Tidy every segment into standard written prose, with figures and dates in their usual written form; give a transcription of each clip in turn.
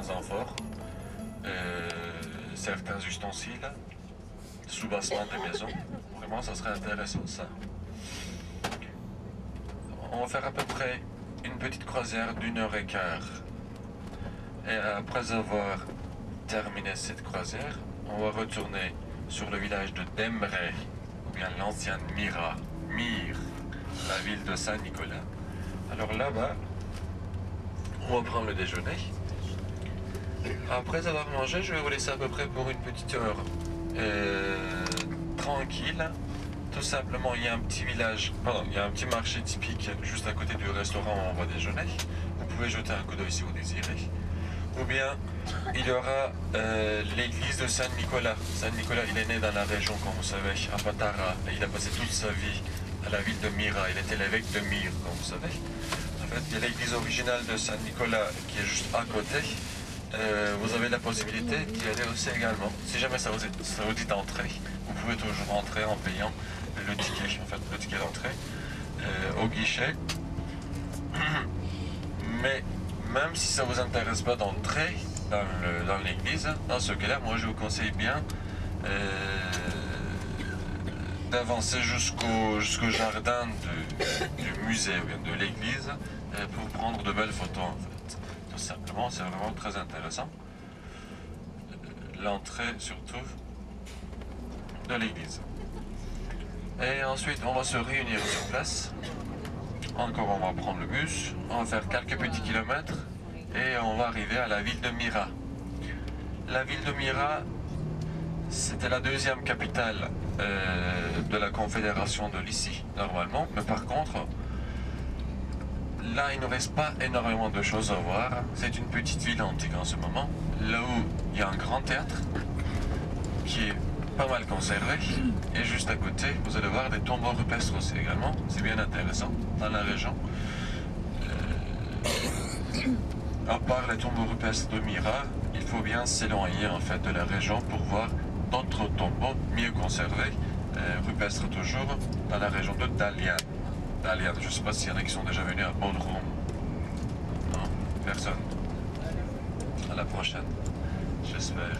certains amphores, certains ustensiles, sous-bassement des maisons. Vraiment, ça serait intéressant ça. On va faire à peu près une petite croisière d'1h15. Et après avoir terminé cette croisière, on va retourner sur le village de Demre, ou bien l'ancienne Myre, la ville de Saint-Nicolas. Alors là-bas, on va prendre le déjeuner. Après avoir mangé, je vais vous laisser à peu près pour une petite heure tranquille. Tout simplement, il y a un petit village, pardon, il y a un petit marché typique juste à côté du restaurant où on va déjeuner. Vous pouvez jeter un coup d'œil si vous désirez. Ou bien, il y aura l'église de Saint-Nicolas. Saint-Nicolas, il est né dans la région, comme vous savez, à Patara. Et il a passé toute sa vie à la ville de Myre. Il était l'évêque de Myre, comme vous savez. En fait, il y a l'église originale de Saint-Nicolas qui est juste à côté. Vous avez la possibilité d'y aller aussi également. Si jamais ça vous dit d'entrer, vous pouvez toujours entrer en payant le ticket, en fait, le ticket d'entrée au guichet. Mais même si ça vous intéresse pas d'entrer dans l'église, dans ce cas-là, moi je vous conseille bien d'avancer jusqu'au jardin du musée ou bien de l'église pour prendre de belles photos en fait. Tout simplement, c'est vraiment très intéressant. L'entrée surtout de l'église. Et ensuite, on va se réunir sur place. Encore, on va prendre le bus, on va faire quelques petits kilomètres et on va arriver à la ville de Myre. La ville de Myre, c'était la deuxième capitale de la confédération de Lycie, normalement. Mais par contre, là, il ne reste pas énormément de choses à voir. C'est une petite ville antique en ce moment, là où il y a un grand théâtre qui est pas mal conservé. Et juste à côté, vous allez voir des tombeaux rupestres aussi également. C'est bien intéressant dans la région. À part les tombeaux rupestres de Myre, il faut bien s'éloigner en fait de la région pour voir d'autres tombeaux mieux conservés, rupestres toujours, dans la région de Dalian. Dalian, je ne sais pas s'il y en a qui sont déjà venus à Bodrum. Non, personne. À la prochaine, j'espère.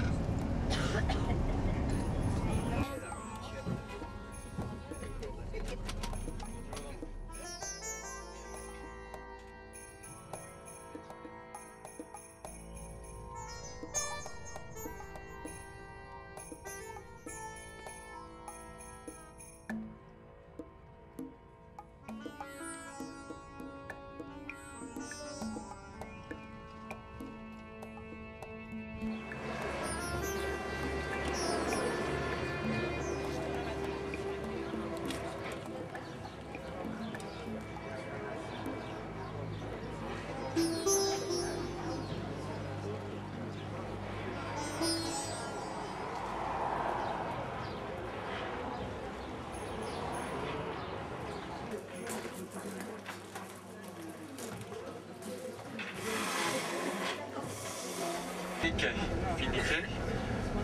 Finité,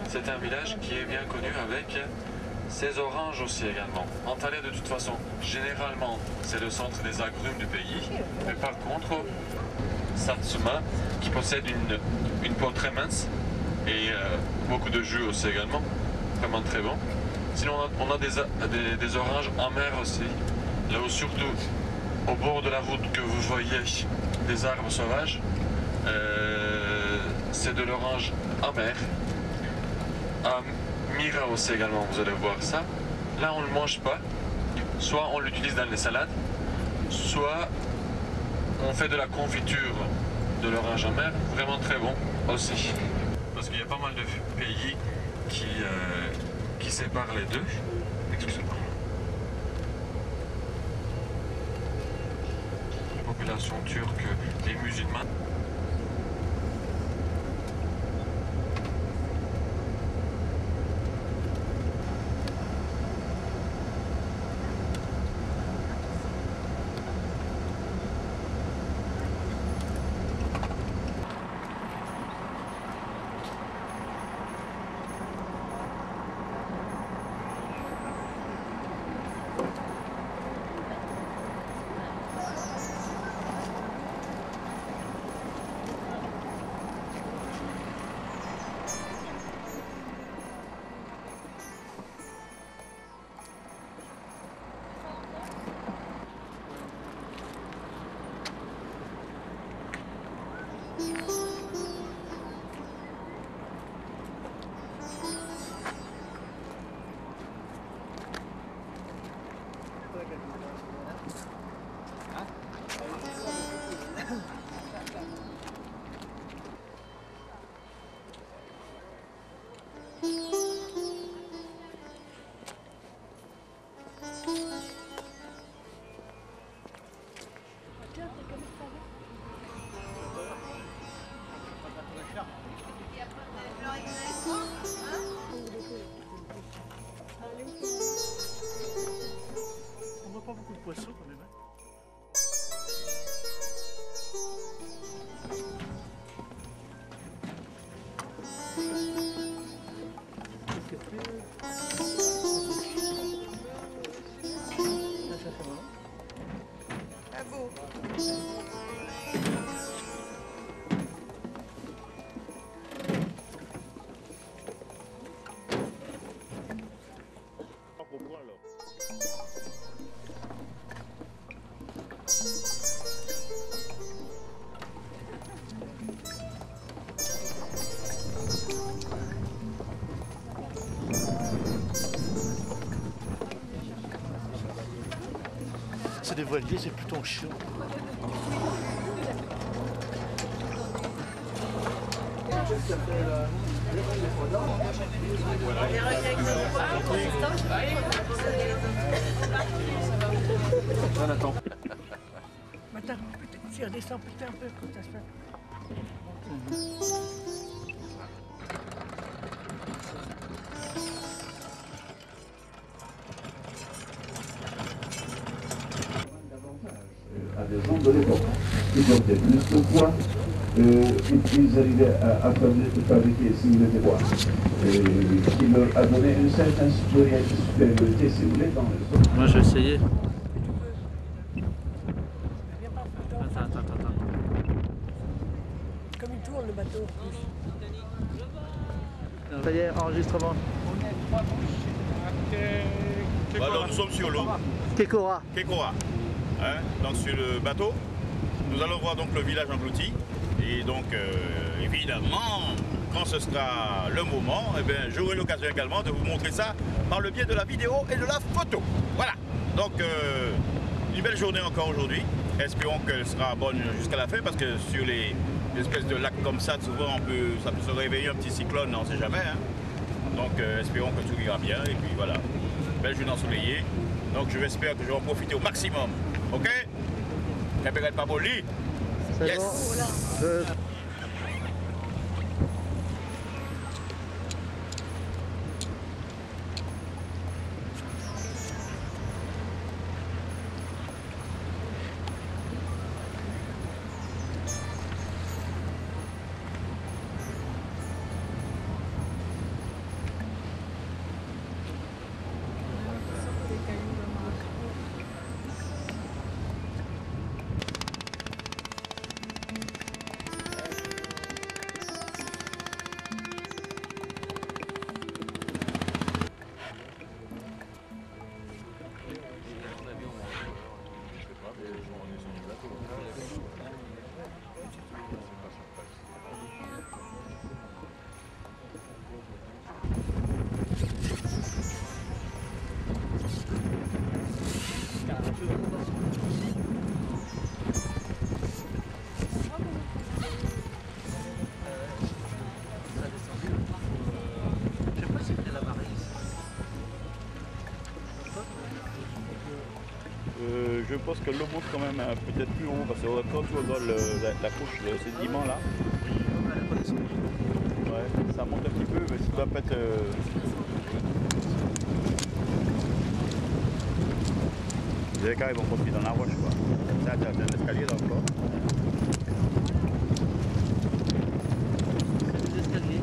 c'est un village qui est bien connu avec ses oranges aussi également. Antalya de toute façon, généralement, c'est le centre des agrumes du pays. Mais par contre, Satsuma, qui possède une peau très mince et beaucoup de jus aussi également, vraiment très bon. Sinon, on a des oranges amères aussi, là où surtout au bord de la route que vous voyez des arbres sauvages, c'est de l'orange amer. À Myre aussi également, vous allez voir ça. Là, on ne le mange pas. Soit on l'utilise dans les salades, soit on fait de la confiture de l'orange amer. Vraiment très bon aussi. Parce qu'il y a pas mal de pays qui séparent les deux. Excusez-moi. La population turque et musulmane. poisson quand même. Bravo. C'est des voiliers, c'est plutôt chiant. On attend. Attends, tu redescends peut-être un peu quand ça se fait. À des gens de l'époque qui portaient plus de poids, ils arrivaient à fabriquer similaires de poids, qui leur a donné une certaine supériorité, si vous voulez, dans le sol. Moi, je vais essayer. Attends. Comme il tourne le bateau. Ça y est, enregistrement. Alors nous sommes sur l'eau, Kékora. Kékora. Hein, donc sur le bateau, nous allons voir donc le village englouti. Et donc évidemment, quand ce sera le moment, eh bien, j'aurai l'occasion également de vous montrer ça par le biais de la vidéo et de la photo. Voilà. Donc une belle journée encore aujourd'hui. Espérons qu'elle sera bonne jusqu'à la fin parce que sur les espèces de lacs comme ça, souvent ça peut se réveiller un petit cyclone, on ne sait jamais. Hein. Donc espérons que tout ira bien et puis voilà. Belle journée ensoleillée. Donc je vais espérer que je vais en profiter au maximum. Ok? N'appelez pas mon lit. C'est Yes. bon. Je pense que l'eau monte quand même peut-être plus haut parce que quand tu regardes la couche de sédiment là, ouais, ça monte un petit peu, mais ça doit pas être. Les écarts ils vont construire dans la roche quoi. Ça, t'as un escalier là encore. C'est des escaliers.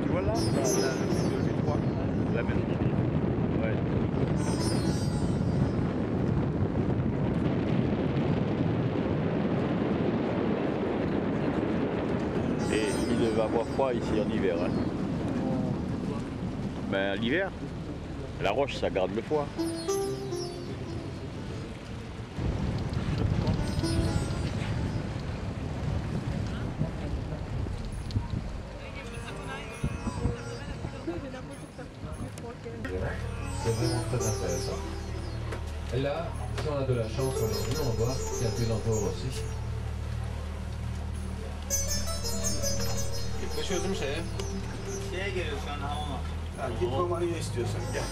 Tu vois là, le 3, la maison. Ouais. Et il va avoir froid ici en hiver. Hein. Ben, l'hiver, la roche ça garde le froid. C'est vraiment très intéressant. Et là, si on a de la chance aujourd'hui, on va voir qu'il y a un peu d'envoi aussi. Çözüm şeye. Şeye geliyorsun hamama. Diplomayı istiyorsan gel.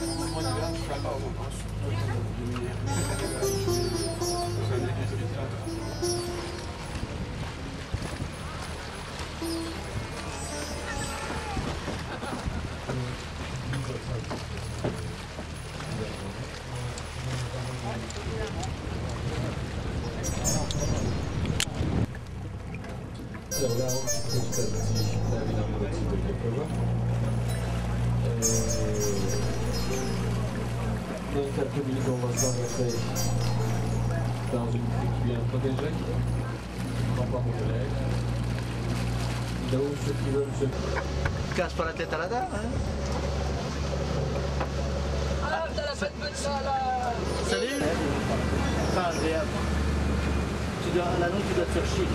là, on quitte petit à petit la ville arboretique de Quelquevoix. Dans quelques minutes, on va s'engager dans une crique bien protégée, en forme de lait. Là où ceux qui veulent se... Casse pas la tête à la dame, hein. Ah, t'as la fête de ça là. Salut. Pas agréable. La langue, tu dois te faire chier.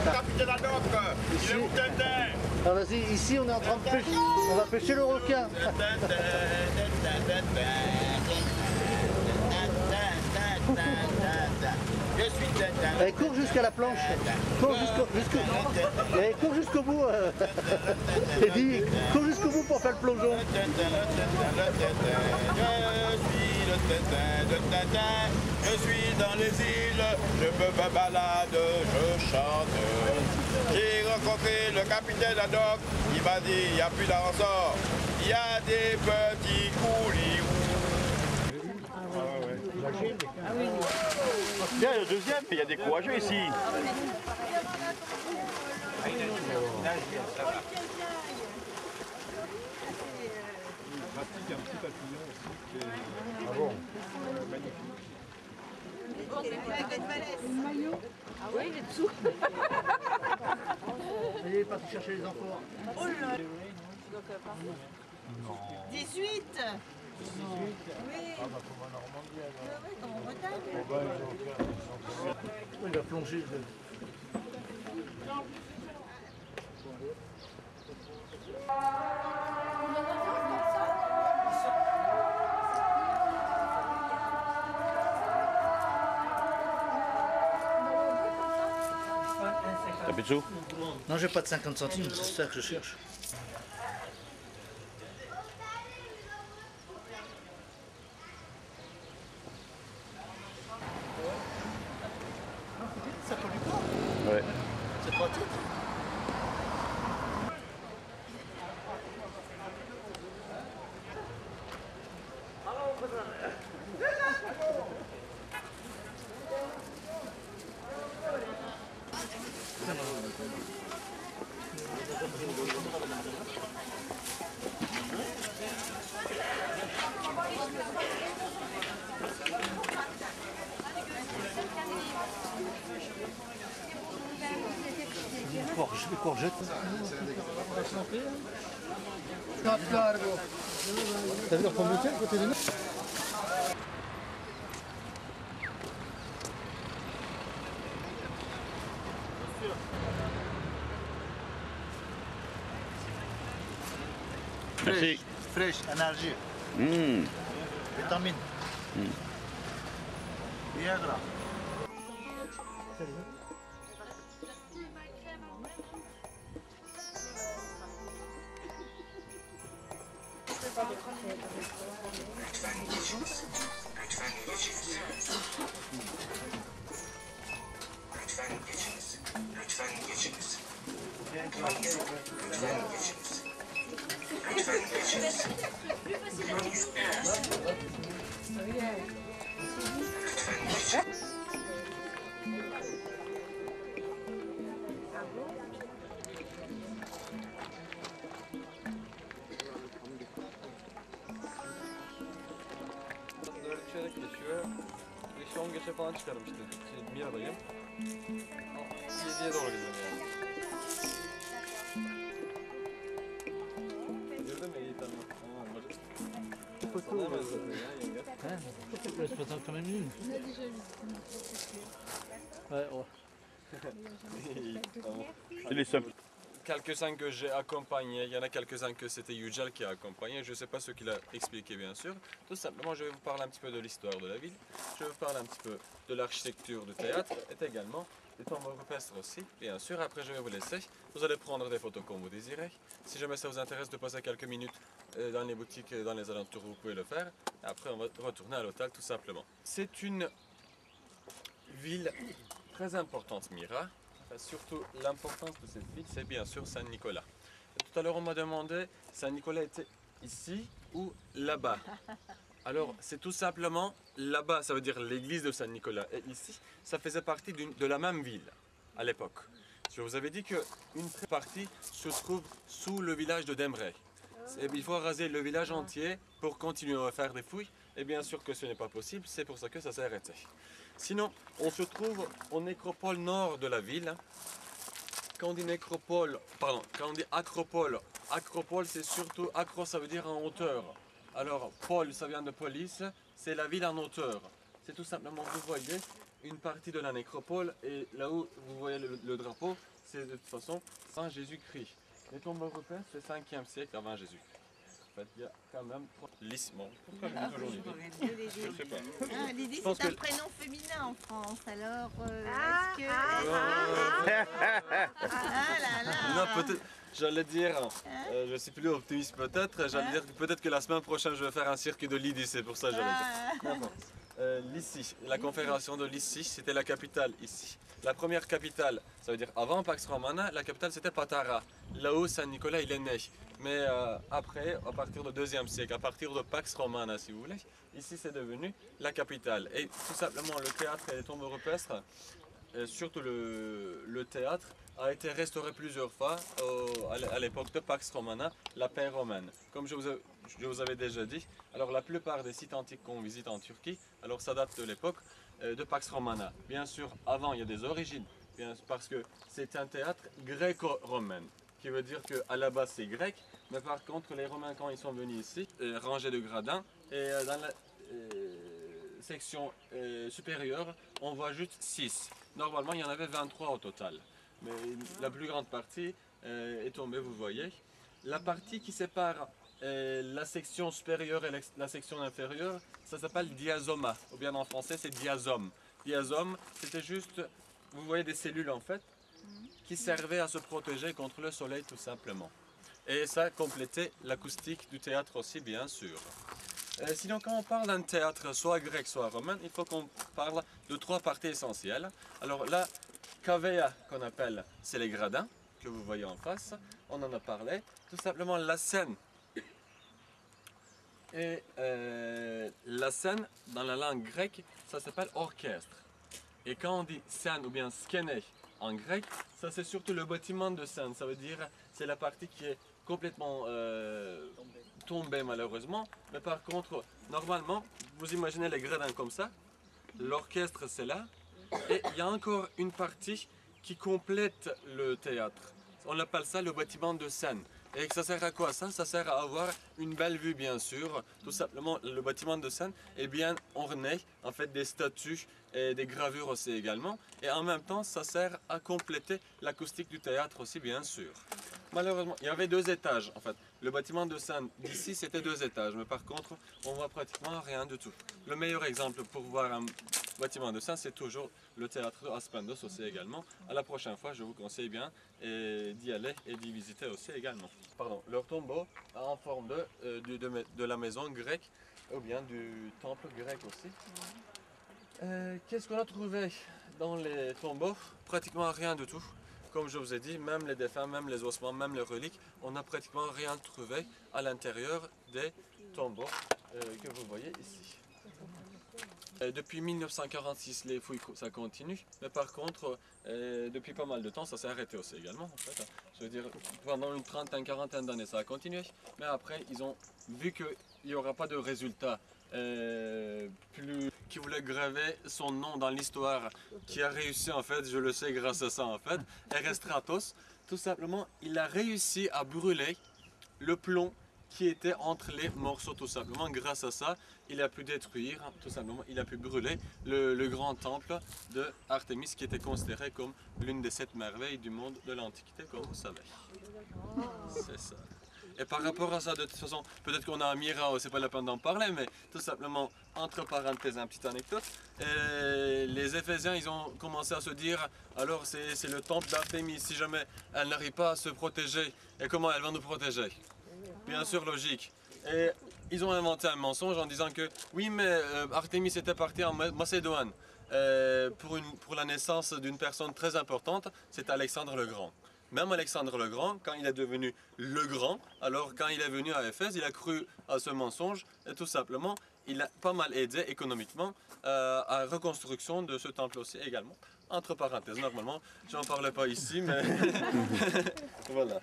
Capitaine Haddock, il est où Tintin? Alors vas-y, ici on est en train de pêcher. On va pêcher le requin. Je suis Tintin. Allez, cours jusqu'à la planche. Cours jusqu'au bout. Et dis, cours jusqu'au bout pour faire le plongeon. Je suis le Tintin de Tintin. Je suis dans les îles, je me balade, je chante. J'ai rencontré le capitaine Haddock, il m'a dit il n'y a plus d'arrosor, il y a des petits coulis. Bien, le deuxième, mais il y a des courageux ici. Il est parti chercher les enfants. 18. Oui. Ah bah comme en Normandie alors. Ouais, comme en Bretagne. Il va plonger. T'as plus de sous? Non, j'ai pas de 50 centimes, c'est ça que je cherche. Ça pollue pas. Ouais. C'est pratique. Les courgettes. T'as vu leur pomme de terre côté des nôtres? Merci. Fraîche, énergie, vitamine. Viagra. Düşerek geçiyor. 5-10 geçe falan çıkarım işte. Mira'dayım. 7'ye doğru gidiyorum yani. Girdin mi? İyi tamam. Sana hemen zaten ya yenge. C'est pas quand même une. Ouais, ouais. Il est simple. Quelques-uns que j'ai accompagnés, il y en a quelques-uns que c'était Yücel qui a accompagné, je ne sais pas ce qu'il a expliqué bien sûr. Tout simplement, je vais vous parler un petit peu de l'histoire de la ville, je vais vous parler un petit peu de l'architecture du théâtre et également des tombes rupestres aussi. Bien sûr, après je vais vous laisser, vous allez prendre des photos comme vous désirez. Si jamais ça vous intéresse de passer quelques minutes dans les boutiques, dans les alentours, vous pouvez le faire. Après, on va retourner à l'hôtel tout simplement. C'est une ville très importante, Mira. Surtout, l'importance de cette ville, c'est bien sûr Saint-Nicolas. Tout à l'heure, on m'a demandé, Saint-Nicolas était ici ou là-bas. Alors, c'est tout simplement là-bas, ça veut dire l'église de Saint-Nicolas. Et ici, ça faisait partie de la même ville à l'époque. Je vous avais dit qu'une partie se trouve sous le village de Demre. Il faut raser le village entier pour continuer à faire des fouilles. Et bien sûr que ce n'est pas possible, c'est pour ça que ça s'est arrêté. Sinon, on se trouve au nécropole nord de la ville. Quand on dit nécropole, pardon, quand on dit acropole, acropole c'est surtout, acro ça veut dire en hauteur. Alors, pôle ça vient de police, c'est la ville en hauteur. C'est tout simplement, vous voyez, une partie de la nécropole et là où vous voyez le drapeau, c'est de toute façon Saint Jésus-Christ. Les tombes européennes, c'est 5e siècle avant Jésus-Christ. En fait, il y a quand même Lydie. Pourquoi je dis toujours Lydie? Je ne sais pas. Ah, Lydie, c'est un prénom féminin en France, alors est-ce que... Ah là là. Non, peut-être, j'allais dire, je suis plus optimiste peut-être, j'allais dire que peut-être que la semaine prochaine je vais faire un cirque de Lydie, c'est pour ça que j'allais dire. Lycie, la confédération de Lycie, c'était la capitale ici. La première capitale, ça veut dire avant Pax Romana, la capitale c'était Patara, là où Saint Nicolas il est né. Mais après, à partir du 2e siècle, à partir de Pax Romana si vous voulez, ici c'est devenu la capitale. Et tout simplement le théâtre et les tombes rupestres, surtout le théâtre, a été restauré plusieurs fois à l'époque de Pax Romana, la paix romaine. Comme je vous avais déjà dit, alors la plupart des sites antiques qu'on visite en Turquie, alors ça date de l'époque de Pax Romana. Bien sûr, avant il y a des origines, parce que c'est un théâtre gréco-romain, qui veut dire qu'à la base c'est grec, mais par contre les Romains quand ils sont venus ici, rangés de gradins, et dans la section supérieure, on voit juste 6. Normalement il y en avait 23 au total. Mais la plus grande partie est tombée, vous voyez. La partie qui sépare la section supérieure et la section inférieure, ça s'appelle diazoma, ou bien en français c'est diazome. Diazome, c'était juste, vous voyez des cellules en fait, qui servaient à se protéger contre le soleil tout simplement. Et ça complétait l'acoustique du théâtre aussi bien sûr. Sinon quand on parle d'un théâtre soit grec soit romain, il faut qu'on parle de 3 parties essentielles. Alors là, Cavea qu'on appelle, c'est les gradins que vous voyez en face, on en a parlé. Tout simplement la scène. Et la scène, dans la langue grecque, ça s'appelle orchestre. Et quand on dit scène ou bien skene en grec, ça c'est surtout le bâtiment de scène. Ça veut dire, c'est la partie qui est complètement tombée malheureusement. Mais par contre, normalement, vous imaginez les gradins comme ça. L'orchestre c'est là. Et il y a encore une partie qui complète le théâtre. On appelle ça le bâtiment de scène. Et ça sert à quoi ça? Ça sert à avoir une belle vue bien sûr. Tout simplement le bâtiment de scène est bien orné, en fait des statues et des gravures aussi également. Et en même temps ça sert à compléter l'acoustique du théâtre aussi bien sûr. Malheureusement, il y avait 2 étages en fait. Le bâtiment de scène d'ici c'était 2 étages, mais par contre on voit pratiquement rien du tout. Le meilleur exemple pour voir un bâtiment de scène c'est toujours le théâtre Aspendos aussi également. À la prochaine fois je vous conseille bien d'y aller et d'y visiter aussi également. Pardon, leur tombeau en forme de la maison grecque ou bien du temple grec aussi. Qu'est-ce qu'on a trouvé dans les tombeaux? Pratiquement rien du tout. Comme je vous ai dit, même les défunts, même les ossements, même les reliques, on n'a pratiquement rien trouvé à l'intérieur des tombeaux que vous voyez ici. Depuis 1946, les fouilles ça continue, mais par contre, depuis pas mal de temps, ça s'est arrêté aussi également. En fait. Je veux dire, pendant une trentaine, quarantaine d'années, ça a continué, mais après, ils ont vu qu'il n'y aura pas de résultat qui voulait graver son nom dans l'histoire, qui a réussi en fait, je le sais grâce à ça en fait, Erestratos, tout simplement, il a réussi à brûler le plomb qui était entre les morceaux tout simplement. Grâce à ça, il a pu détruire, tout simplement, il a pu brûler le grand temple de Artémis qui était considéré comme l'une des 7 merveilles du monde de l'Antiquité, comme vous savez. C'est ça. Et par rapport à ça, de toute façon, peut-être qu'on a un miracle, c'est pas la peine d'en parler, mais tout simplement, entre parenthèses, une petite anecdote, les Éphésiens, ils ont commencé à se dire, alors c'est le temple d'Artémis, si jamais elle n'arrive pas à se protéger, et comment elle va nous protéger? Bien sûr, logique. Et ils ont inventé un mensonge en disant que oui, mais Artémis était parti en Macédoine pour la naissance d'une personne très importante, c'est Alexandre le Grand. Même Alexandre le Grand, quand il est devenu le Grand, alors quand il est venu à Éphèse, il a cru à ce mensonge et tout simplement, il a pas mal aidé économiquement à la reconstruction de ce temple aussi également. Entre parenthèses, normalement, je n'en parle pas ici, mais voilà.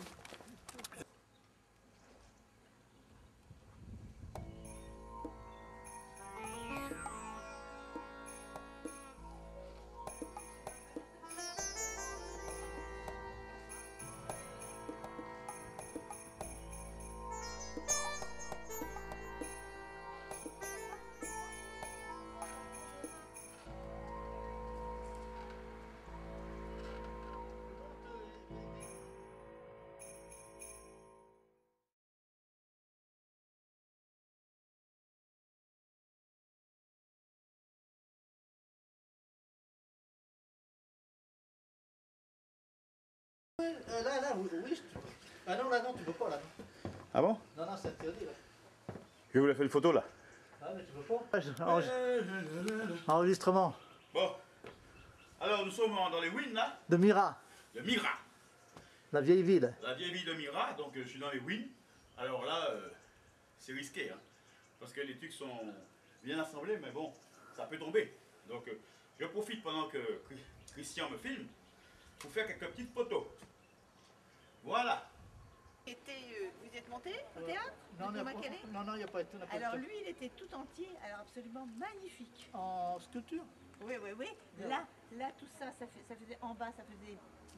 Là, oui. Ah non, là, non, tu peux pas, là. Ah bon? Non, non, c'est interdit, là. Je vous l'ai fait une photo là. Ah, mais tu peux pas. Enregistrement. Bon. Alors nous sommes dans les Wins là. De Mira, De Mira. la vieille ville. La vieille ville de Mira, donc je suis dans les Wins. Alors là, c'est risqué, hein, parce que les trucs sont bien assemblés, mais bon, ça peut tomber. Donc je profite pendant que Christian me filme pour faire quelques petites photos. Voilà. Vous êtes monté au théâtre? Non, Thomas Kelly? non, il n'y a pas été. Alors lui, il était tout entier, alors absolument magnifique. En sculpture? Oui, oui, oui. Là, tout ça, ça faisait en bas, ça faisait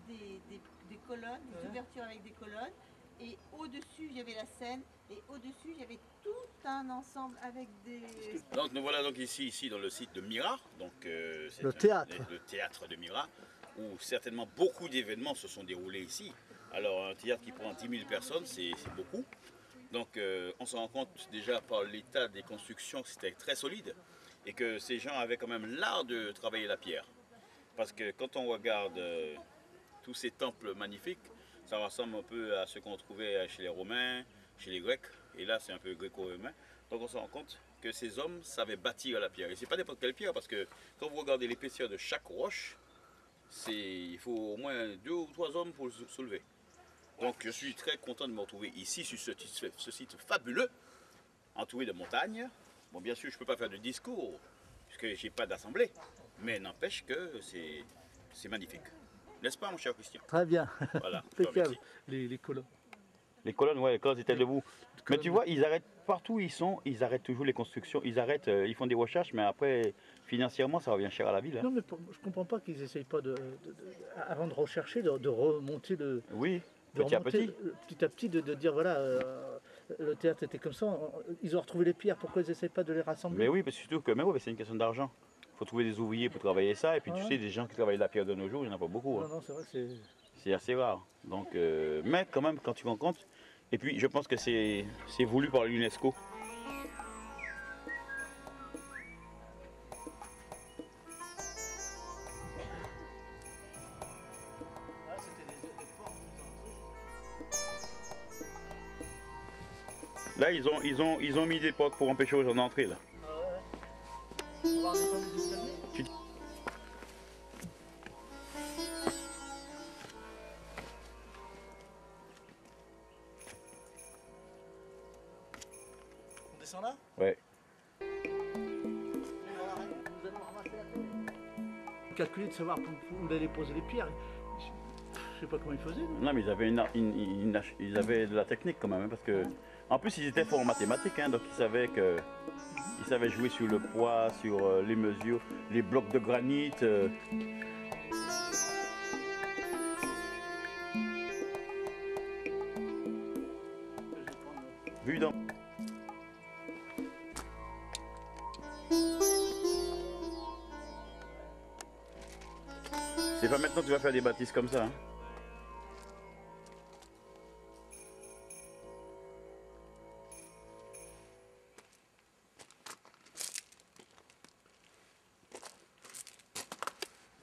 des colonnes, des ouvertures avec des colonnes. Et au-dessus, il y avait la scène. Et au-dessus, il y avait tout un ensemble avec des... Donc nous voilà donc ici dans le site de Mira, donc c'est Le théâtre. Le théâtre de Mira, où certainement beaucoup d'événements se sont déroulés ici. Alors un théâtre qui prend 10 000 personnes, c'est beaucoup. Donc on se rend compte déjà par l'état des constructions que c'était très solide et que ces gens avaient quand même l'art de travailler la pierre. Parce que quand on regarde tous ces temples magnifiques, ça ressemble un peu à ce qu'on trouvait chez les Romains, chez les Grecs, et là c'est un peu gréco-romain. Donc on se rend compte que ces hommes savaient bâtir la pierre. Et c'est pas n'importe quelle pierre, parce que quand vous regardez l'épaisseur de chaque roche, il faut au moins 2 ou 3 hommes pour le soulever. Donc je suis très content de me retrouver ici sur ce site fabuleux, entouré de montagnes. Bon, bien sûr je ne peux pas faire de discours, puisque je n'ai pas d'assemblée, mais n'empêche que c'est magnifique. N'est-ce pas mon cher Christian? Très bien. Voilà. Impeccable. Les colonnes. Les colonnes, ouais, les colonnes étaient debout. Mais tu vois, ils arrêtent partout où ils sont, ils arrêtent toujours les constructions, ils font des recherches, mais après, financièrement, ça revient cher à la ville. Hein. Non, mais je ne comprends pas qu'ils n'essayent pas, avant de rechercher, de remonter le... Oui, petit à petit, de dire, voilà, le théâtre était comme ça, ils ont retrouvé les pierres, pourquoi ils n'essayent pas de les rassembler? Mais oui, parce que surtout que c'est une question d'argent. Il faut trouver des ouvriers pour travailler ça, et puis tu sais, des gens qui travaillent la pierre de nos jours, il n'y en a pas beaucoup. Non, hein. non, c'est vrai que c'est assez rare. Donc, mais quand même, quand tu rends compte, et puis je pense que c'est voulu par l'UNESCO. Là, ils ont mis des portes pour empêcher aux gens d'entrer là. On descend là? Ouais. Calculer de savoir où il allait poser les pierres. Je sais pas comment ils faisaient. Non, mais ils avaient de la technique quand même, hein, parce que en plus ils étaient forts en mathématiques, hein, donc ils savaient jouer sur le poids, sur les mesures, les blocs de granit. Vu dans... C'est pas maintenant que tu vas faire des bâtisses comme ça. Hein.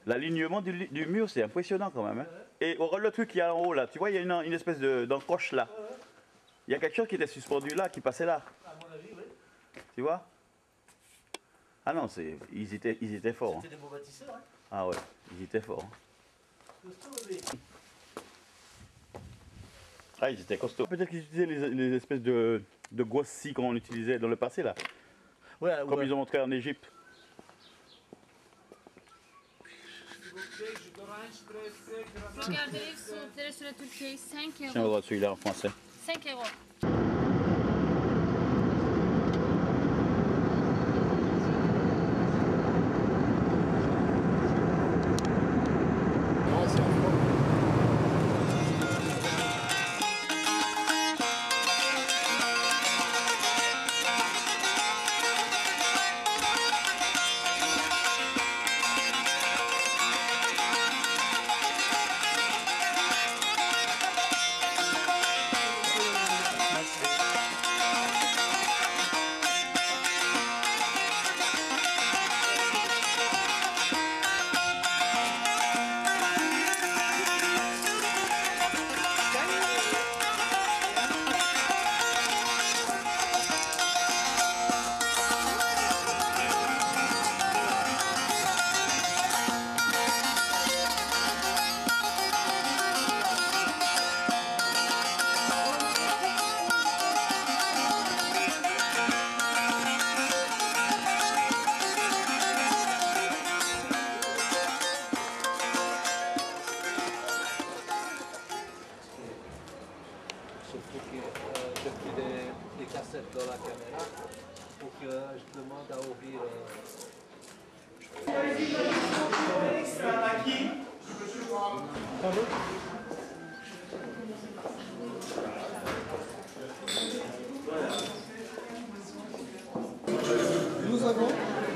L'alignement du mur, c'est impressionnant quand même. Hein. Et regarde le truc qu'il y a en haut là, tu vois, il y a une espèce d'encoche là. Il y a quelque chose qui était suspendu là, qui passait là. À mon avis, oui. Tu vois? Ah non, ils étaient forts. C'était des beaux bâtisseurs. Hein. Ah ouais, ils étaient forts. Ah, ils étaient costauds. Peut-être qu'ils utilisaient les espèces de grosses scies qu'on utilisait dans le passé là. Ouais, comme ouais. ils ont montré en Égypte. Regardez sur la Turquie, 5 Tiens, euros. regarde celui-là en français. 5 euros. Surtout que j'ai pris des cassettes dans la caméra pour que je demande à ouvrir. Nous avons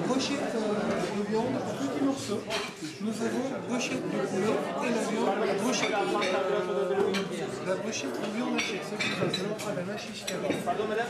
brochette de viande en petits morceaux. Nous avons brochette de poulet et la viande brochette. La brochette de viande hachée, c'est plus facile à la machiche carrée. Pardon madame.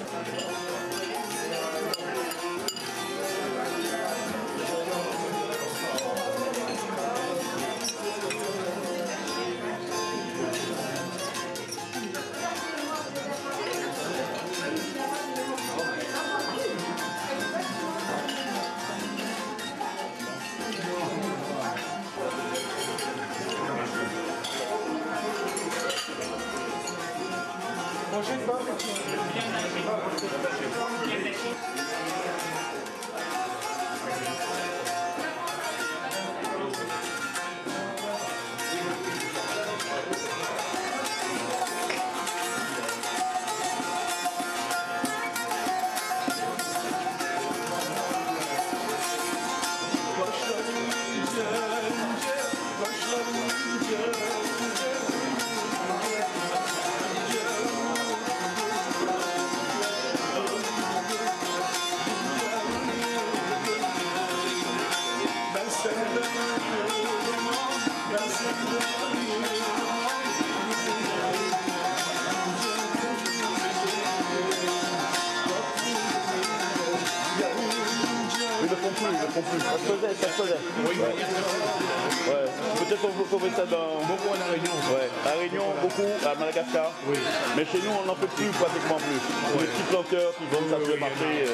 Ça se faisait. Oui. Ouais. Peut-être qu'on peut trouver ça dans... Beaucoup à La Réunion. Ouais. À La Réunion, beaucoup, à Madagascar. Oui. Mais chez nous, on n'en fait plus, pratiquement plus. Les petits planteurs qui vendent ça sur le marché.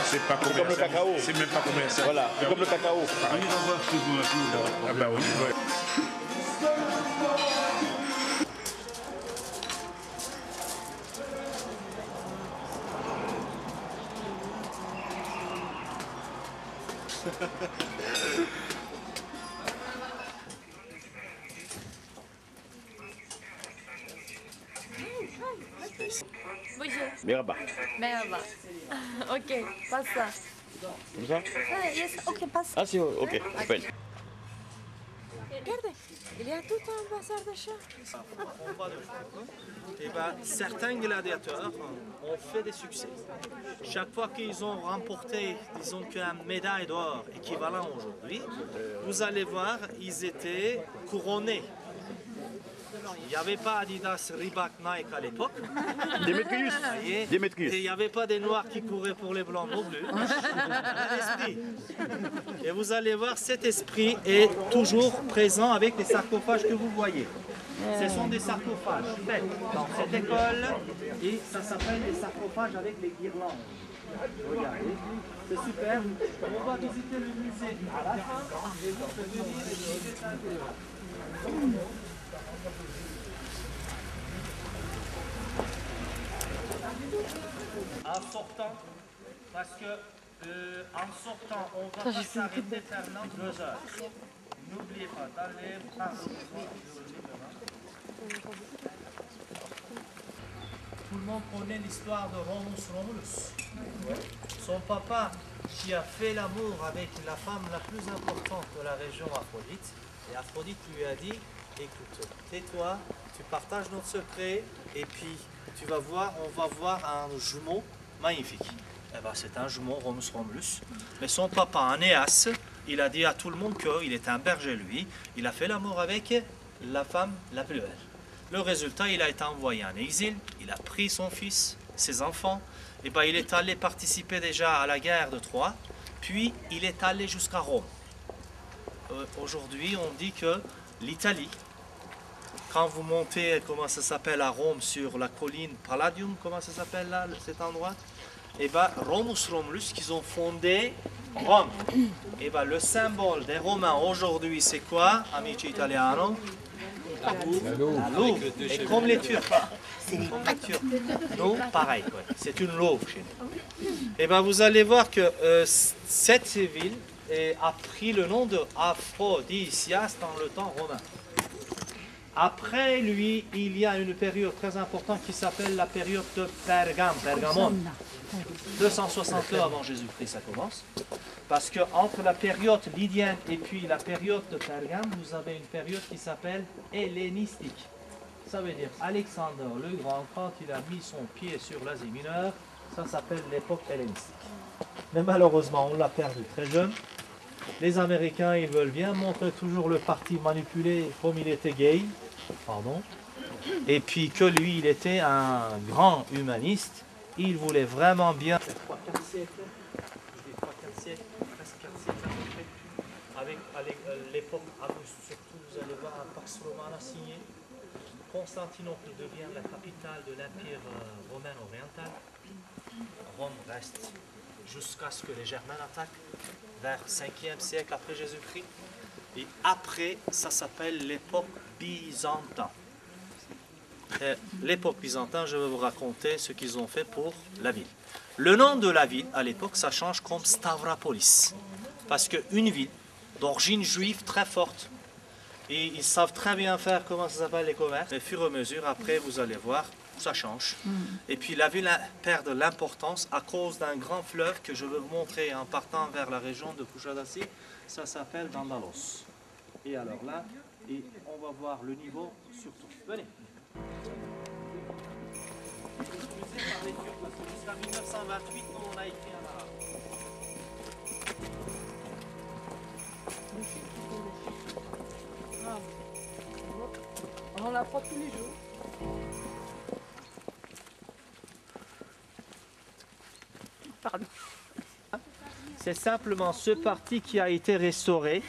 C'est pas comme le cacao. C'est même pas commercial. Voilà, c'est comme le cacao. Ah bah oui. Bonjour. Merhaba. Merhaba. Ok, passe ça. Comme ça? Yes, ok, passe. Ah si, ok, super. Regardez, il y a tout un bazar de chats. Eh ben, certains gladiateurs ont fait des succès. Chaque fois qu'ils ont remporté, disons qu'une médaille d'or équivalent aujourd'hui, vous allez voir, ils étaient couronnés. Il n'y avait pas Adidas, Reebok, Nike à l'époque. Démétrius. Démétrius. Et il n'y avait pas des noirs qui couraient pour les blancs non plus. Un esprit. Et vous allez voir, cet esprit est toujours présent avec les sarcophages que vous voyez. Ce sont des sarcophages faits dans cette école et ça s'appelle des sarcophages avec les guirlandes. Regardez, c'est super. On va visiter le musée à la fin et vous pouvez venir et visiter ça. En sortant, Parce que en sortant, on va pas s'arrêter pendant 2 heures. N'oubliez pas d'aller par le besoin. Tout le monde connaît l'histoire de Romulus. Son papa qui a fait l'amour avec la femme la plus importante de la région, Aphrodite. Et Aphrodite lui a dit, écoute, tais-toi, tu partages notre secret et puis tu vas voir, on va voir un jumeau magnifique. Eh ben, c'est un jumeau, Romulus. Mais son papa, Aenéas, il a dit à tout le monde qu'il était un berger, lui. Il a fait l'amour avec la femme la plus belle. Le résultat, il a été envoyé en exil. Il a pris son fils, ses enfants. Et ben, il est allé participer déjà à la guerre de Troie. Puis, il est allé jusqu'à Rome. Aujourd'hui, on dit que l'Italie, quand vous montez, comment ça s'appelle à Rome, sur la colline Palladium, comment ça s'appelle là, cet endroit? Et bien, Romulus, qu'ils ont fondé Rome. Et bien, le symbole des Romains aujourd'hui, c'est quoi, amici italiano? La louve. Et comme les Turcs. Nous, pareil, ouais. C'est une louve chez nous. Et bien, vous allez voir que cette ville a pris le nom de Aphrodisias dans le temps romain. Après lui, il y a une période très importante qui s'appelle la période de Pergamon. 262 avant Jésus-Christ, ça commence. Parce que entre la période lydienne et puis la période de Pergame, vous avez une période qui s'appelle hellénistique. Ça veut dire Alexandre le Grand, quand il a mis son pied sur l'Asie mineure, ça s'appelle l'époque hellénistique. Mais malheureusement, on l'a perdu très jeune. Les Américains, ils veulent bien montrer toujours le parti manipulé comme il était gay. Pardon. Et puis que lui, il était un grand humaniste. Il voulait vraiment bien. 3-4 siècles, je dis 3-4 siècles, presque 4 siècles à peu près, avec l'époque Auguste, surtout, vous allez voir un Pax Romana signé. Constantinople devient la capitale de l'Empire romain oriental. Rome reste jusqu'à ce que les Germains attaquent, vers 5e siècle après Jésus-Christ. Et après, ça s'appelle l'époque byzantine. L'époque byzantine, je vais vous raconter ce qu'ils ont fait pour la ville. Le nom de la ville, à l'époque, ça change comme Stavrapolis. Parce qu'une ville d'origine juive très forte, et ils savent très bien faire comment ça s'appelle les commerces. Mais au fur et à mesure, après, vous allez voir, ça change. Et puis la ville perd de l'importance à cause d'un grand fleuve que je vais vous montrer en partant vers la région de Kushadasi. Ça s'appelle Dandalos. Et alors là, on va voir le niveau surtout. Venez. Excusez par les Turcs, parce que jusqu'à 1928, on a écrit en arabe. On l'apprend tous les jours. Pardon. C'est simplement ce parti qui a été restauré.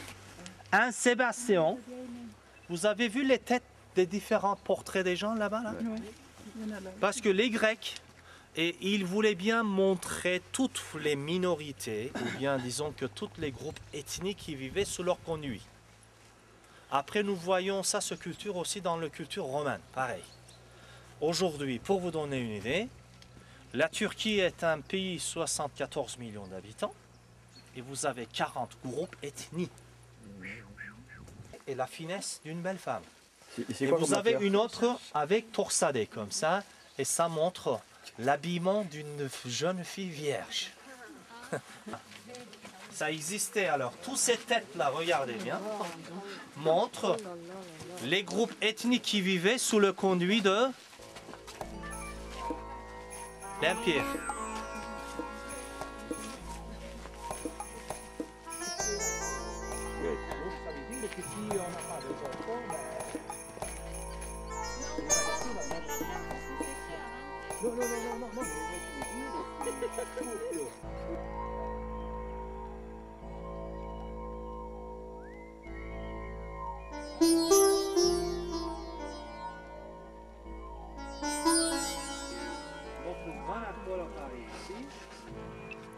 Un Sébastien. Vous avez vu les têtes des différents portraits des gens là-bas là? Oui. Parce que les Grecs, ils voulaient bien montrer toutes les minorités, ou bien disons que tous les groupes ethniques qui vivaient sous leur conduit. Après, nous voyons ça, cette culture aussi dans la culture romaine, pareil. Aujourd'hui, pour vous donner une idée, la Turquie est un pays de 74 millions d'habitants et vous avez 40 groupes ethniques. Et la finesse d'une belle femme. Et vous avez une autre avec torsadé comme ça, et ça montre l'habillement d'une jeune fille vierge. Ça existait alors. Toutes ces têtes-là, regardez bien, montrent les groupes ethniques qui vivaient sous le conduit de l'Empire.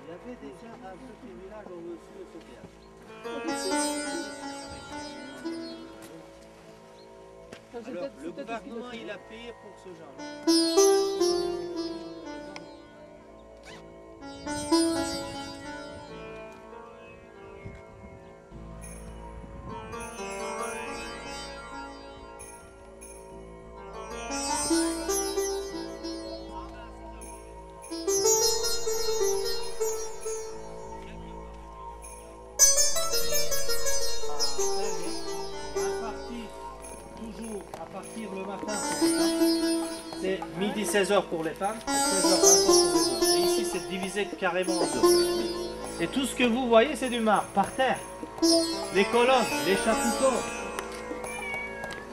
Il y avait déjà un petit village au-dessus de ce village. Alors, le gouvernement, il a payé pour ce genre. 16 heures pour les femmes et 16h20 pour les hommes. Et ici, c'est divisé carrément en deux. Et tout ce que vous voyez, c'est du marbre, par terre. Les colonnes, les chapiteaux.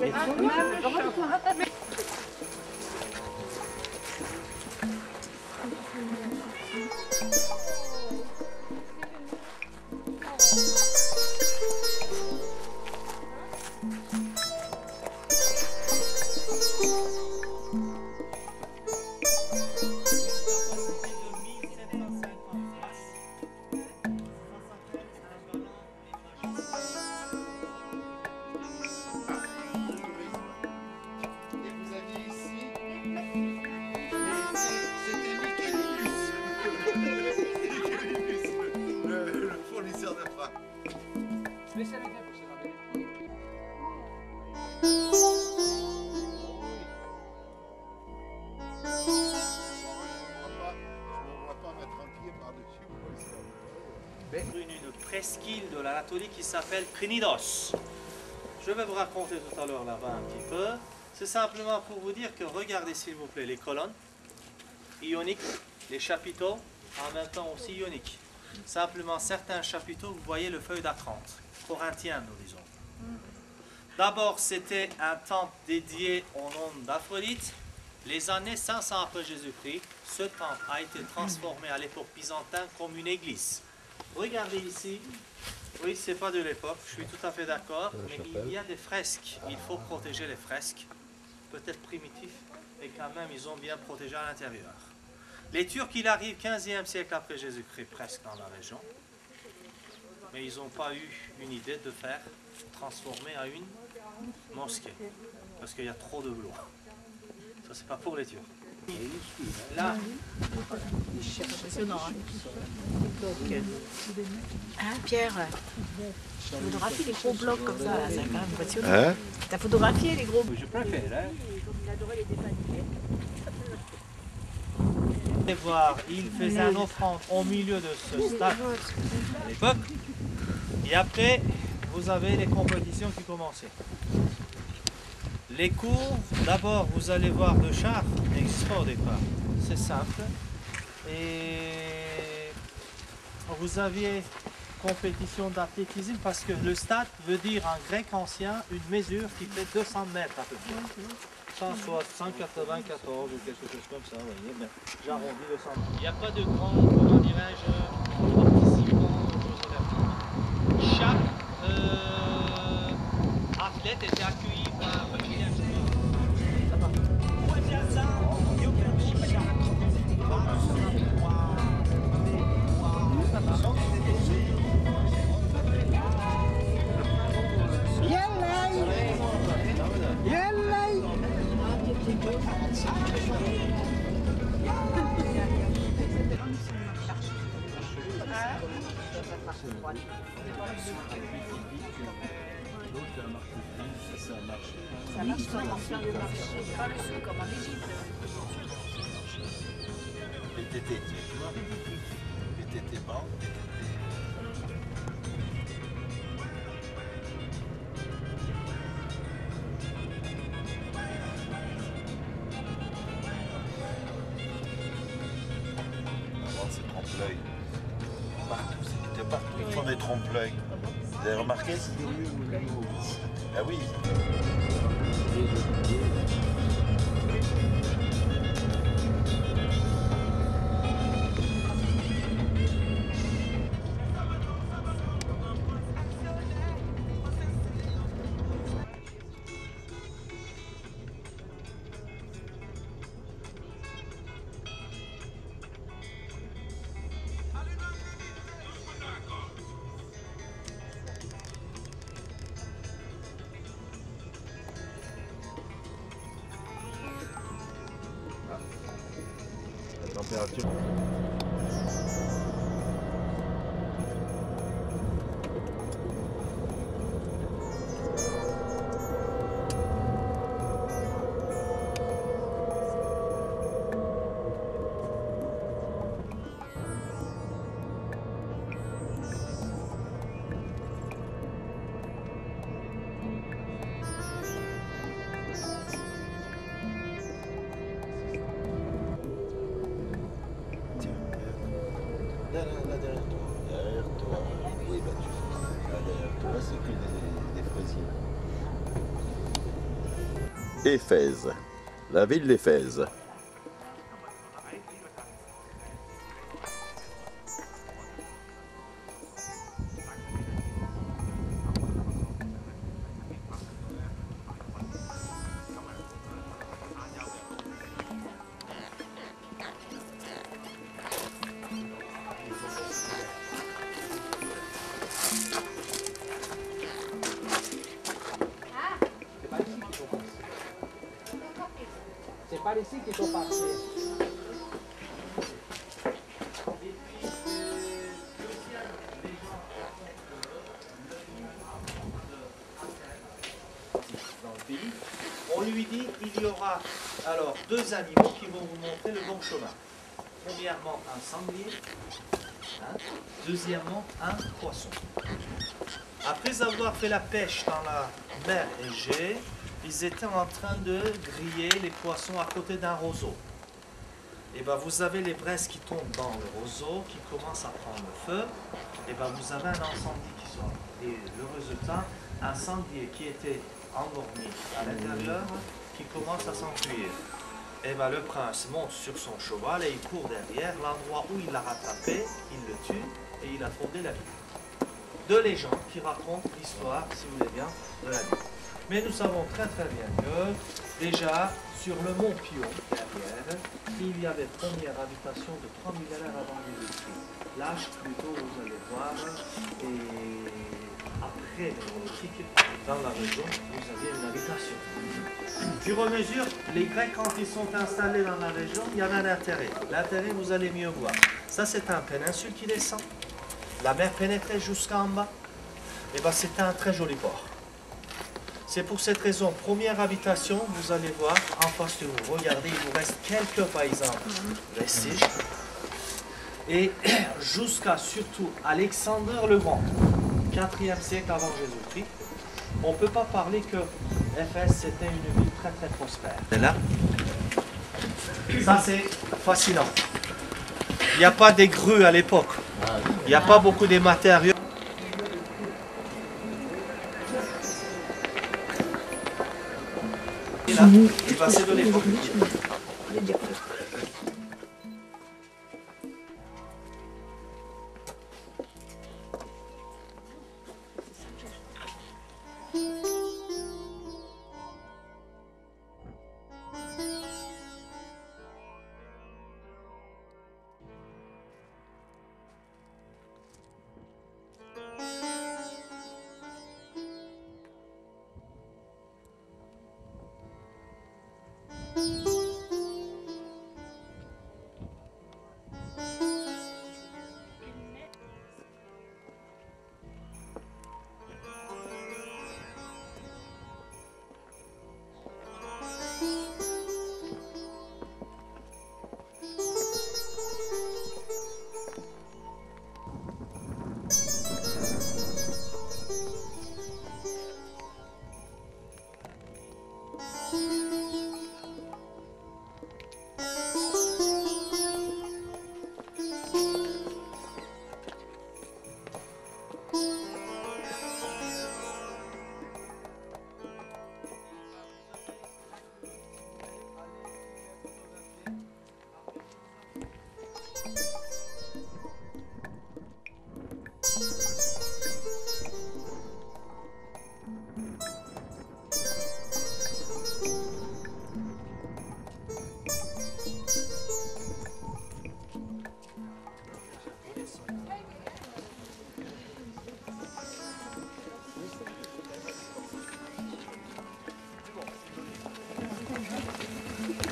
Et une presqu'île de l'Anatolie qui s'appelle Crinidos. Je vais vous raconter tout à l'heure là-bas un petit peu. C'est simplement pour vous dire que regardez s'il vous plaît les colonnes ioniques, les chapiteaux, en même temps aussi ioniques. Simplement certains chapiteaux, vous voyez le feuille d'acanthe, corinthien nous disons. D'abord c'était un temple dédié au nom d'Aphrodite. Les années 500 après Jésus-Christ, ce temple a été transformé à l'époque byzantine comme une église. Regardez ici, oui c'est pas de l'époque, je suis tout à fait d'accord, mais il y a des fresques, il faut protéger les fresques, peut-être primitifs, mais quand même ils ont bien protégé à l'intérieur. Les Turcs, ils arrivent 15e siècle après Jésus-Christ, presque dans la région, mais ils n'ont pas eu une idée de faire transformer à une mosquée, parce qu'il y a trop de boulot. Ça c'est pas pour les Turcs. Là, Impressionnant. Hein, Pierre, tu photographies les gros blocs comme ça, là, c'est quand même impressionnant. Hein? T'as photographié les gros blocs. Je préfère, hein. Il adorait les dépanier. Vous allez voir, il faisait une offrande au milieu de ce stade à l'époque. Et après, vous avez les compétitions qui commençaient. Les cours, d'abord, vous allez voir de chars n'existent pas au départ. C'est simple. Et vous aviez compétition d'athlétisme parce que le stade veut dire en grec ancien une mesure qui fait 200 mètres à peu près. 194 ou quelque chose comme ça, vous voyez, mais j'arrondis 200 mètres. Il n'y a pas de grand, comment dirais-je, participants aux Jeux Olympiques. Chaque athlète était accueilli par Ça marche pas pour faire le marché, pas le sou comme en Égypte. PTT, tu vois, PTT banque, c'est trompe-l'œil. Partout, c'était partout, ils font des trompe-l'œil. Vous avez remarqué? Ah oui. Température. Éphèse, la ville d'Éphèse. C'est par ici qu'il faut passer. Dans le pays, on lui dit il y aura alors deux animaux qui vont vous montrer le bon chemin. Premièrement, un sanglier. Deuxièmement, un poisson. Après avoir fait la pêche dans la mer Égée, ils étaient en train de griller les poissons à côté d'un roseau. Et bien vous avez les braises qui tombent dans le roseau, qui commencent à prendre le feu. Et bien vous avez un incendie qui sort. Et le résultat, un sanglier qui était endormi à l'intérieur, qui commence à s'enfuir. Et bien le prince monte sur son cheval et il court derrière. L'endroit où il l'a rattrapé, il le tue et il a trouvé la vie. Deux légendes qui racontent l'histoire, si vous voulez bien, de la vie. Mais nous savons très bien que déjà sur le mont Pion, derrière, il y avait première habitation de 3 millénaires avant Jésus-Christ. L'âge plutôt, vous allez voir, et après le néolithique, dans la région, vous aviez une habitation. Fur et à mesure, les Grecs, quand ils sont installés dans la région, il y avait un intérêt. L'intérêt, vous allez mieux voir. Ça, c'est un péninsule qui descend. La mer pénétrait jusqu'en bas. Et bien, c'était un très joli port. C'est pour cette raison, première habitation, vous allez voir, en face de vous, regardez, il vous reste quelques paysans vestiges. Et jusqu'à surtout Alexandre le Grand, 4e siècle avant Jésus-Christ, on ne peut pas parler que Éphèse c'était une ville très très prospère. Et là, ça c'est fascinant. Il n'y a pas des grues à l'époque, il n'y a pas beaucoup de matériaux. Et là, il va c'est de l'époque.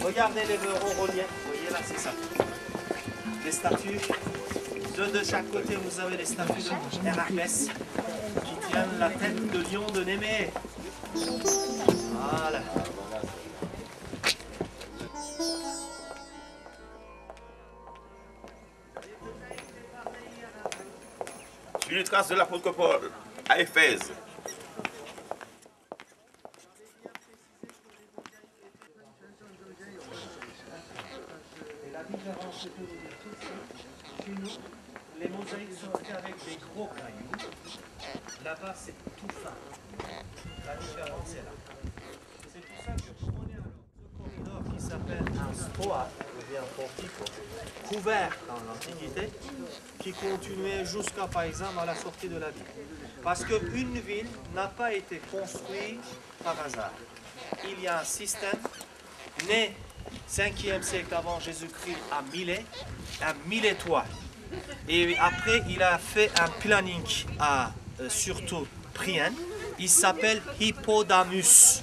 Regardez les reliefs, vous voyez là, c'est ça. Les statues, deux de chaque côté, vous avez les statues de Héraclès qui tiennent la tête de lion de Némée. Voilà. Sur les traces de l'apôtre Paul à Éphèse. Chez nous, les mosaïques sont faites avec des gros cailloux. Là-bas, c'est tout fin. La différence est là. C'est pour ça que toit, ou bien portico, couvert dans l'Antiquité, qui continuait jusqu'à, par exemple, à la sortie de la ville. Parce qu'une ville n'a pas été construite par hasard. Il y a un système né 5e siècle avant Jésus-Christ à Milet, un Milétois. Et après, il a fait un planning à surtout Prienne. Il s'appelle Hippodamus.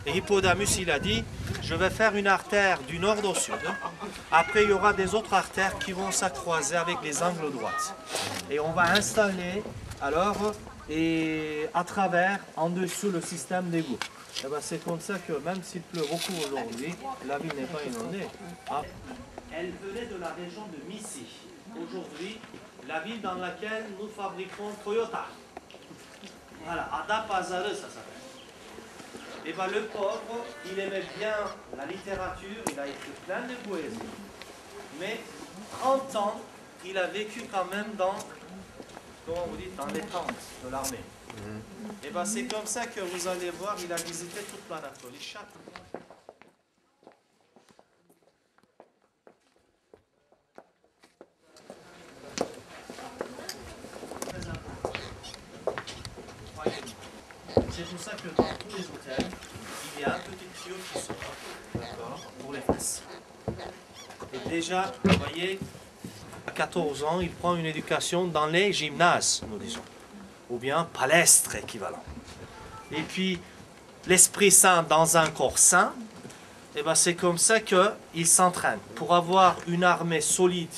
Et Hippodamus, il a dit, je vais faire une artère du nord au sud. Après, il y aura des autres artères qui vont s'accroiser avec les angles droits. Et on va installer, alors, et à travers, en dessous, le système d'égout. Eh ben, c'est comme ça que même s'il pleut beaucoup aujourd'hui, la ville n'est pas inondée. Ah. Elle venait de la région de Missy. Aujourd'hui, la ville dans laquelle nous fabriquons Toyota. Voilà, Adapazarı, ça s'appelle. Et bien le pauvre, il aimait bien la littérature, il a écrit plein de poésies. Mais 30 ans, il a vécu quand même dans, comment vous dites, dans les tentes de l'armée. Et bien c'est comme ça que vous allez voir, il a visité toute l'Anatolie. C'est pour ça que dans tous les hôtels, il y a un petit tuyau qui sort, d'accord, pour les fesses. Et déjà, vous voyez, à 14 ans, il prend une éducation dans les gymnases, nous disons, ou bien palestre équivalent. Et puis, l'Esprit Saint dans un corps saint, et ben c'est comme ça qu'il s'entraîne pour avoir une armée solide.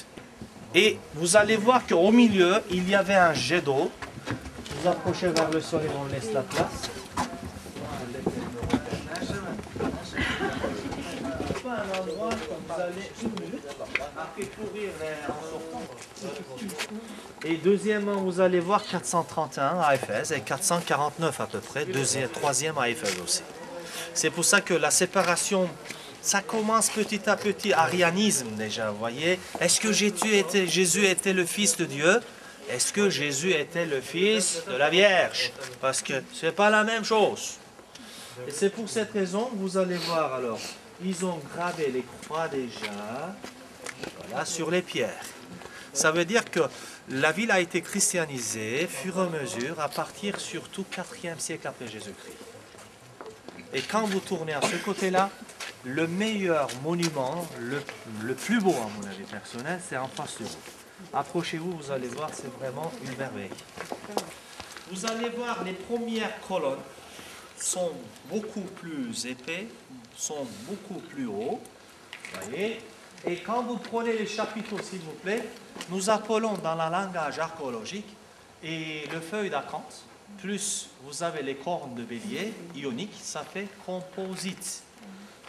Et vous allez voir qu'au milieu, il y avait un jet d'eau. Vous approchez vers le sol et on laisse la place. Un endroit où vous allez après courir en sortant. Et deuxièmement, vous allez voir 431 à Éphèse et 449 à peu près, troisième à Éphèse aussi. C'est pour ça que la séparation, ça commence petit à petit, arianisme déjà, vous voyez. Est-ce que Jésus était le Fils de Dieu? Est-ce que Jésus était le Fils de la Vierge? Parce que ce n'est pas la même chose. Et c'est pour cette raison, vous allez voir alors, ils ont gravé les croix déjà, voilà, sur les pierres. Ça veut dire que la ville a été christianisée, fur et à mesure, à partir surtout 4e siècle après Jésus-Christ. Et quand vous tournez à ce côté-là, le meilleur monument, le plus beau à mon avis personnel, c'est en face de vous. Approchez-vous, vous allez voir, c'est vraiment une merveille. Vous allez voir, les premières colonnes sont beaucoup plus épais, sont beaucoup plus hauts. Voyez. Et quand vous prenez les chapiteaux, s'il vous plaît, nous appelons dans le langage archéologique et le feuille d'acanthe, plus vous avez les cornes de bélier ioniques, ça fait composite.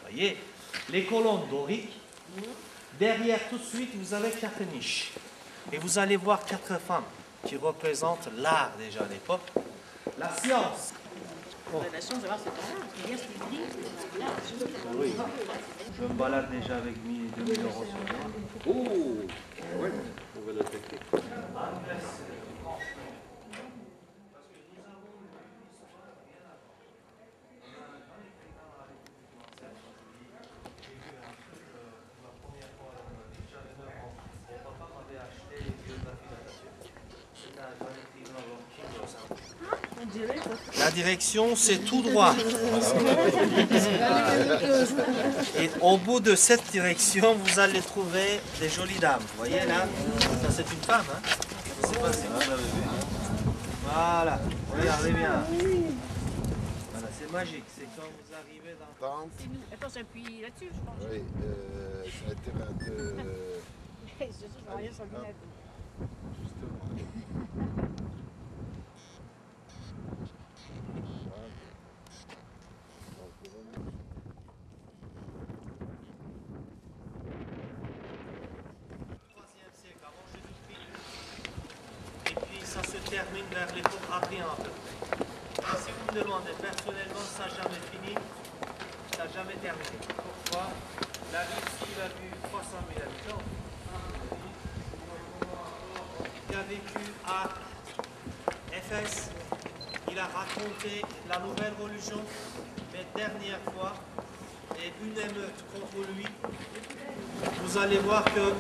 Voyez, les colonnes doriques, derrière tout de suite, vous avez 4 niches. Et vous allez voir 4 femmes qui représentent l'art déjà à l'époque, la science. On a la chance d'avoir ce temps-là, parce qu'il y a ce qu'il dit, là, oui. Je me balade déjà avec 2 000 euros sur moi. Oh, ouais, on va l'attaquer. La direction, c'est tout droit. Et au bout de cette direction, vous allez trouver des jolies dames. Vous voyez là, ça c'est une femme. Hein? Je ne sais pas si vous l'avez vu. Voilà, regardez bien. Voilà, c'est magique. C'est quand vous arrivez dans... Attends, j'appuie là-dessus, je pense. Oui, c'est un terrain de... Je vois rien sans lunettes. Ça se termine vers l'époque Hadrien à peu près. Si vous me demandez personnellement, ça n'a jamais fini, ça n'a jamais terminé. Pourquoi? La ville, il a vu 300 000 habitants. Il a vécu à Éphèse. Il a raconté la nouvelle religion. Mais dernière fois, et une émeute contre lui, vous allez voir que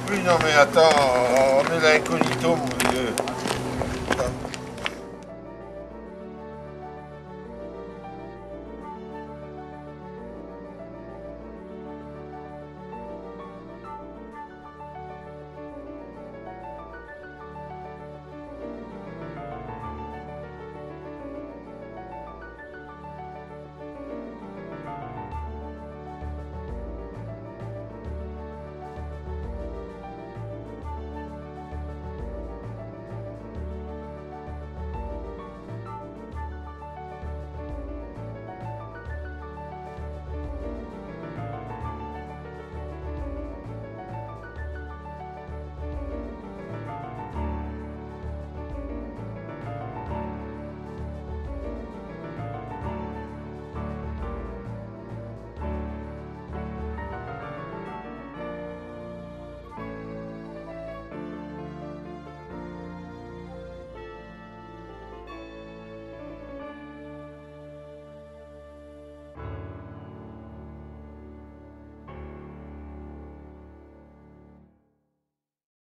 Oui, non mais attends, on est là incognito, mon Dieu.